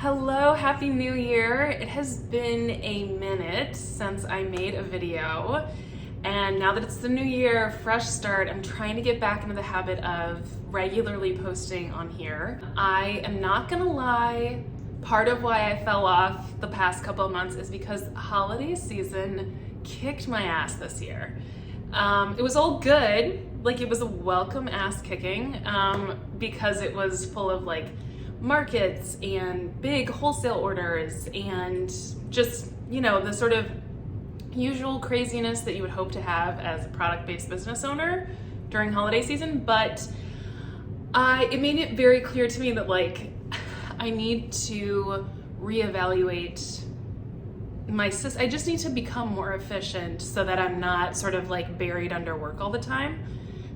Hello, Happy New Year. It has been a minute since I made a video, and now that it's the new year, fresh start, I'm trying to get back into the habit of regularly posting on here. I am not gonna lie, part of why I fell off the past couple of months is because holiday season kicked my ass this year. It was all good, like it was a welcome ass kicking, because it was full of like markets and big wholesale orders and just, the sort of usual craziness that you would hope to have as a product-based business owner during holiday season. But it made it very clear to me that like I need to reevaluate I just need to become more efficient so that I'm not sort of like buried under work all the time.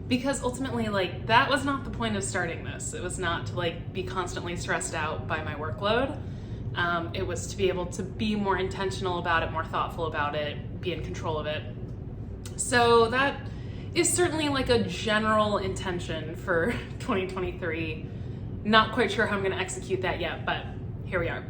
Because ultimately, like, that was not the point of starting this. It was not to like be constantly stressed out by my workload. It was to be able to be more intentional about it, more thoughtful about it, be in control of it. So that is certainly like a general intention for 2023. Not quite sure how I'm gonna execute that yet, but here we are.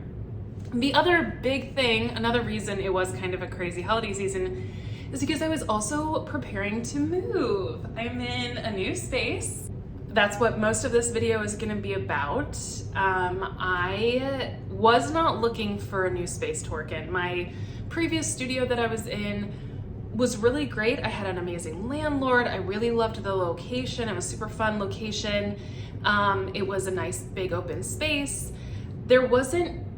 The other big thing, another reason it was kind of a crazy holiday season, is because I was also preparing to move. I'm in a new space. That's what most of this video is gonna be about. I was not looking for a new space to work in. My previous studio that I was in was really great. I had an amazing landlord. I really loved the location. It was a super fun location. It was a nice big open space.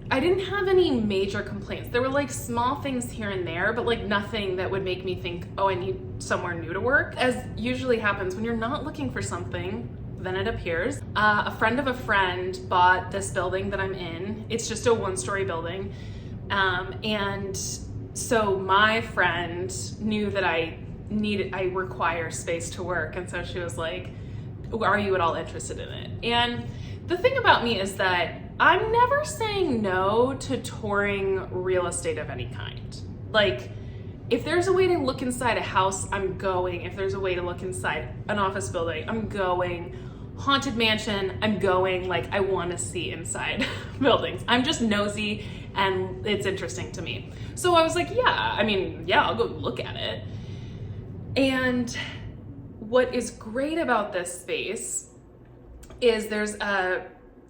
I didn't have any major complaints. There were like small things here and there, but like nothing that would make me think, oh, I need somewhere new to work. As usually happens when you're not looking for something, then it appears. A friend of a friend bought this building that I'm in. It's just a one-story building. And so my friend knew that I require space to work. And so she was like, are you at all interested in it? And the thing about me is that I'm never saying no to touring real estate of any kind. Like, if there's a way to look inside a house, I'm going. If there's a way to look inside an office building, I'm going. Haunted mansion, I'm going. Like, I want to see inside buildings. I'm just nosy and it's interesting to me. So I was like, yeah, I'll go look at it. And what is great about this space is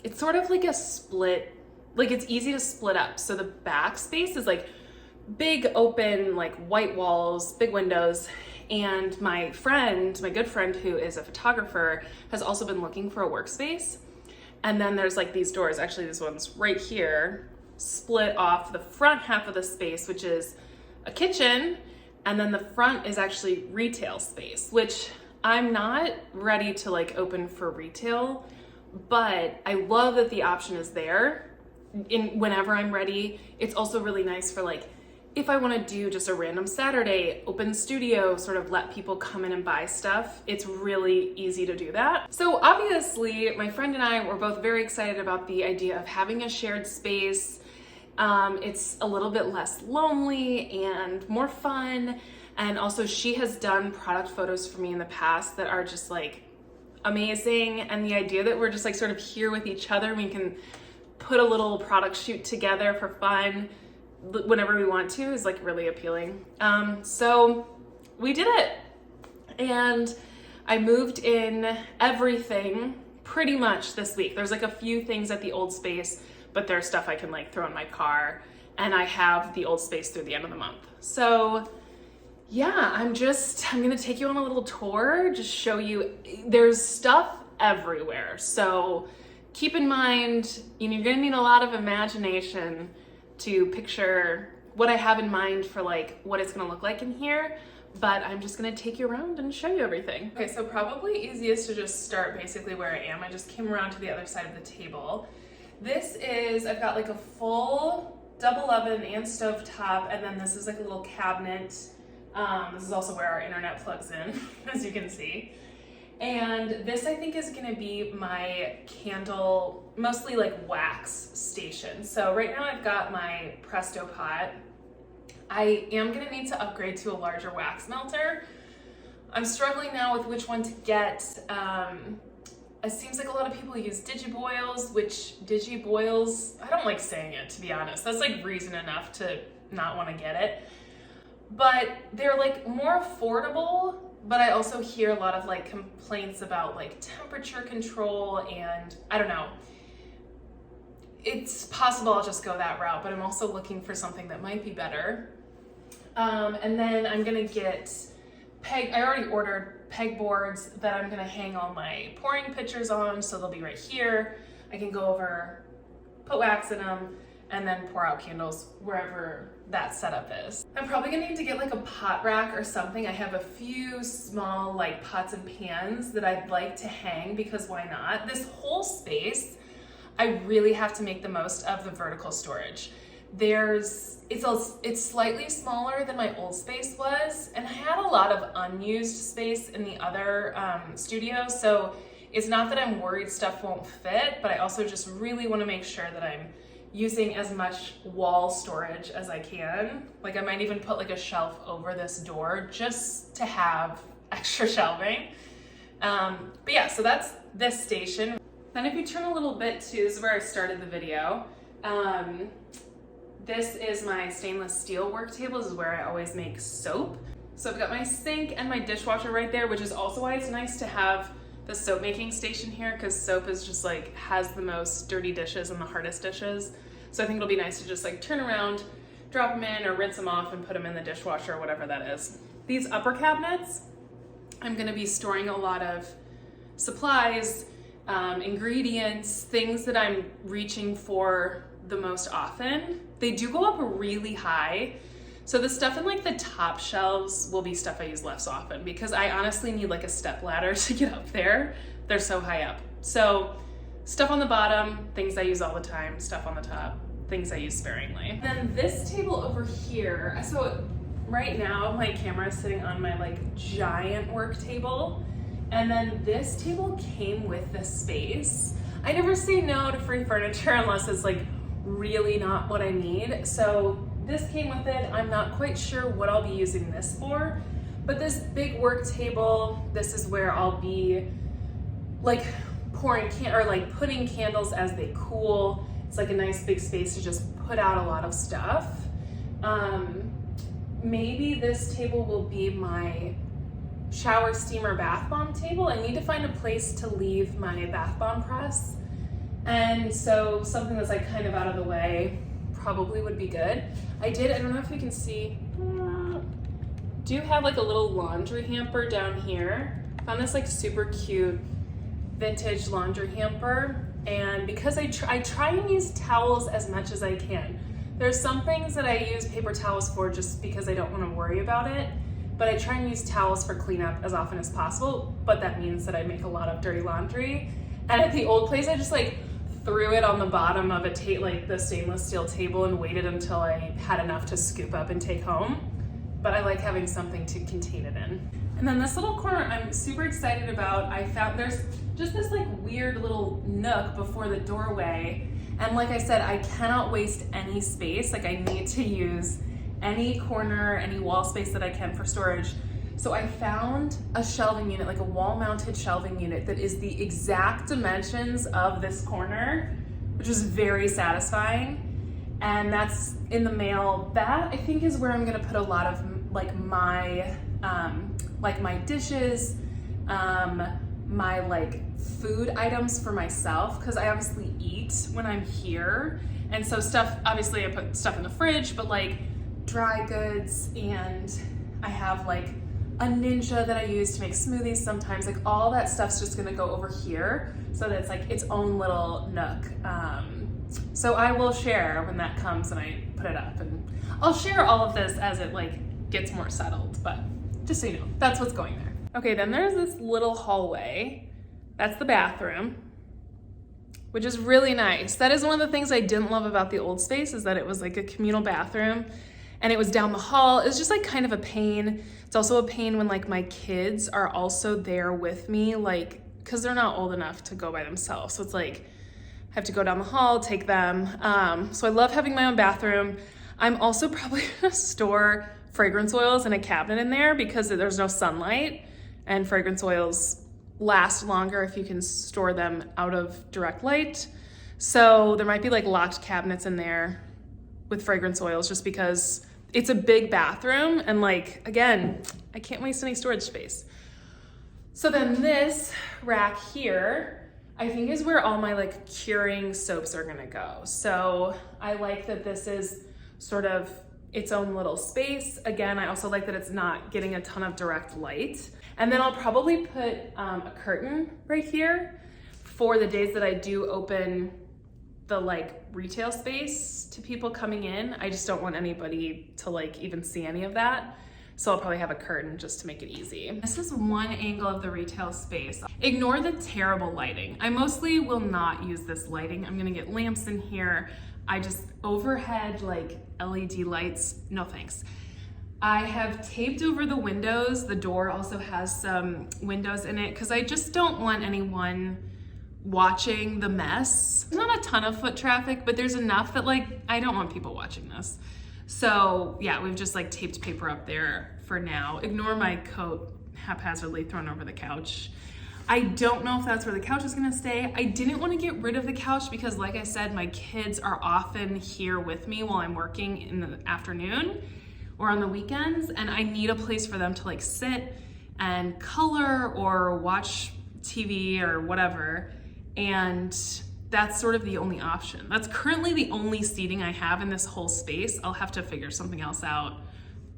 it's sort of like a split, like it's easy to split up. So the back space is like big open, like white walls, big windows. And my good friend who is a photographer has also been looking for a workspace. And then there's like these doors, actually these ones right here, split off the front half of the space, which is a kitchen. And then the front is actually retail space, which I'm not ready to like open for retail, but I love that the option is there whenever I'm ready. It's also really nice for like, if I want to do just a random Saturday open studio, sort of let people come in and buy stuff, it's really easy to do that. So obviously my friend and I were both very excited about the idea of having a shared space. It's a little bit less lonely and more fun. And also she has done product photos for me in the past that are just like amazing. And the idea that we're just like sort of here with each other, we can put a little product shoot together for fun whenever we want to is like really appealing. So we did it. And I moved in everything pretty much this week. There's like a few things at the old space, but there's stuff I can like throw in my car, and I have the old space through the end of the month. So yeah, I'm gonna take you on a little tour, just show you, there's stuff everywhere. So keep in mind, you're gonna need a lot of imagination to picture what I have in mind for like what it's gonna look like in here, but I'm just gonna take you around and show you everything. Okay, so probably easiest to just start basically where I am. I just came around to the other side of the table. I've got like a full double oven and stove top, and then this is like a little cabinet. This is also where our internet plugs in, as you can see. And this I think is gonna be my candle, mostly like wax station. So right now I've got my Presto pot. I am gonna need to upgrade to a larger wax melter. I'm struggling now with which one to get. It seems like a lot of people use digiboils, which digiboils, I don't like saying it, to be honest. That's like reason enough to not want to get it. But they're like more affordable, but I also hear a lot of like complaints about like temperature control, and I don't know. It's possible I'll just go that route, but I'm also looking for something that might be better. And then I'm gonna get I already ordered pegboards that I'm gonna hang all my pouring pitchers on, so they'll be right here. I can go over, put wax in them, and then pour out candles wherever that setup is. I'm probably gonna need to get like a pot rack or something. I have a few small like pots and pans that I'd like to hang, because why not? This whole space, I really have to make the most of the vertical storage. It's slightly smaller than my old space was, and I had a lot of unused space in the other studio, so it's not that I'm worried stuff won't fit, but I also just really want to make sure that I'm using as much wall storage as I can. Like I might even put like a shelf over this door just to have extra shelving. But yeah, so that's this station. Then if you turn a little bit to, this is where I started the video. This is my stainless steel work table. This is where I always make soap. So I've got my sink and my dishwasher right there, which is also why it's nice to have the soap making station here, because soap is just like, has the most dirty dishes and the hardest dishes. So I think it'll be nice to just like turn around, drop them in, or rinse them off and put them in the dishwasher or whatever that is. These upper cabinets, I'm gonna be storing a lot of supplies, ingredients, things that I'm reaching for the most often. They do go up really high. So the stuff in like the top shelves will be stuff I use less often, because I honestly need like a step ladder to get up there. They're so high up. So stuff on the bottom, things I use all the time, stuff on the top, things I use sparingly. And then this table over here, so right now my camera is sitting on my like giant work table, and then this table came with this space. I never say no to free furniture unless it's like really not what I need. So this came with it. I'm not quite sure what I'll be using this for, but this big work table, this is where I'll be like putting candles as they cool. It's like a nice big space to just put out a lot of stuff. Maybe this table will be my shower steamer bath bomb table. I need to find a place to leave my bath bomb press. And so something that's like kind of out of the way probably would be good. I don't know if you can see, do have like a little laundry hamper down here. Found this like super cute vintage laundry hamper. And because I try and use towels as much as I can. There's some things that I use paper towels for just because I don't want to worry about it. But I try and use towels for cleanup as often as possible. But that means that I make a lot of dirty laundry. And at the old place, I just like threw it on the bottom of like the stainless steel table and waited until I had enough to scoop up and take home. But I like having something to contain it in. And then this little corner I'm super excited about. I found there's just this like weird little nook before the doorway. And like I said, I cannot waste any space. Like I need to use any corner, any wall space that I can for storage. So I found a shelving unit, like a wall-mounted shelving unit that is the exact dimensions of this corner, which is very satisfying. And that's in the mail. That I think is where I'm gonna put a lot of like my dishes, my like food items for myself, because I obviously eat when I'm here. And so stuff, obviously I put stuff in the fridge, but like dry goods, and I have like a Ninja that I use to make smoothies sometimes. Like all that stuff's just gonna go over here so that it's like its own little nook. So I will share when that comes and I put it up, and I'll share all of this as it like gets more settled, but just so you know, that's what's going there. Okay, then there's this little hallway. That's the bathroom, which is really nice. That is one of the things I didn't love about the old space, is that it was like a communal bathroom and it was down the hall. It was just like kind of a pain. It's also a pain when like my kids are also there with me, like, cause they're not old enough to go by themselves. So it's like, I have to go down the hall, take them. So I love having my own bathroom. I'm also probably gonna store fragrance oils in a cabinet in there because there's no sunlight, and fragrance oils last longer if you can store them out of direct light. So there might be like locked cabinets in there with fragrance oils just because it's a big bathroom and like, again, I can't waste any storage space. So then this rack here, I think is where all my like curing soaps are gonna go. So I like that this is sort of its own little space. Again, I also like that it's not getting a ton of direct light. And then I'll probably put a curtain right here for the days that I do open the like retail space to people coming in. I just don't want anybody to like even see any of that. So I'll probably have a curtain just to make it easy. This is one angle of the retail space. Ignore the terrible lighting. I mostly will not use this lighting. I'm gonna get lamps in here. I just overhead like LED lights, no thanks. I have taped over the windows. The door also has some windows in it because I just don't want anyone watching the mess. There's not a ton of foot traffic, but there's enough that like, I don't want people watching this. So yeah, we've just like taped paper up there for now. Ignore my coat haphazardly thrown over the couch. I don't know if that's where the couch is gonna stay. I didn't want to get rid of the couch because like I said, my kids are often here with me while I'm working in the afternoon or on the weekends, and I need a place for them to like sit and color or watch TV or whatever. And that's sort of the only option. That's currently the only seating I have in this whole space. I'll have to figure something else out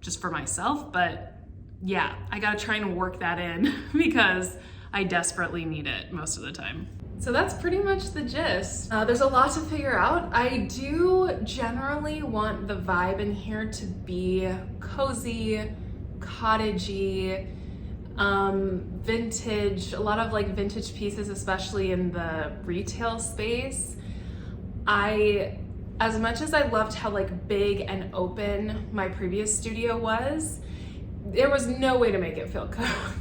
just for myself, but yeah, I gotta try and work that in because I desperately need it most of the time. So that's pretty much the gist. There's a lot to figure out. I do generally want the vibe in here to be cozy, cottagey, vintage, a lot of like vintage pieces, especially in the retail space. As much as I loved how like big and open my previous studio was, there was no way to make it feel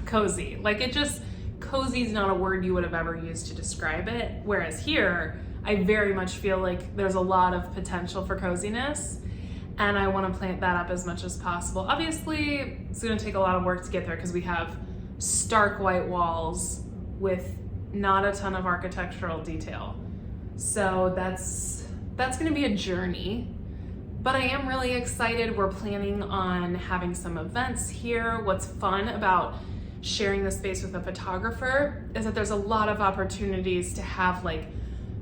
cozy. Like it just, cozy is not a word you would have ever used to describe it. Whereas here, I very much feel like there's a lot of potential for coziness, and I want to plant that up as much as possible. Obviously, it's going to take a lot of work to get there because we have stark white walls with not a ton of architectural detail. So that's going to be a journey, but I am really excited. We're planning on having some events here. What's fun about sharing the space with a photographer is that there's a lot of opportunities to have like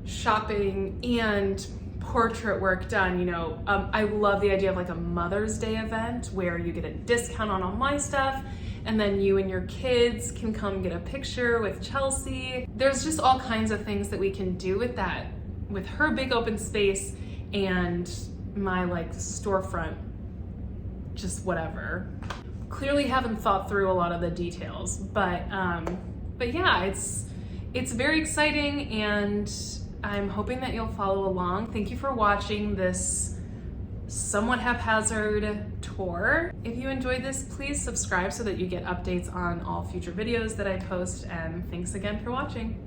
shopping and portrait work done. You know, I love the idea of like a Mother's Day event where you get a discount on all my stuff and then you and your kids can come get a picture with Chelsea. There's just all kinds of things that we can do with that, with her big open space and my like storefront, just whatever. Clearly haven't thought through a lot of the details, but yeah, it's very exciting and I'm hoping that you'll follow along. Thank you for watching this somewhat haphazard tour. If you enjoyed this, please subscribe so that you get updates on all future videos that I post, and thanks again for watching.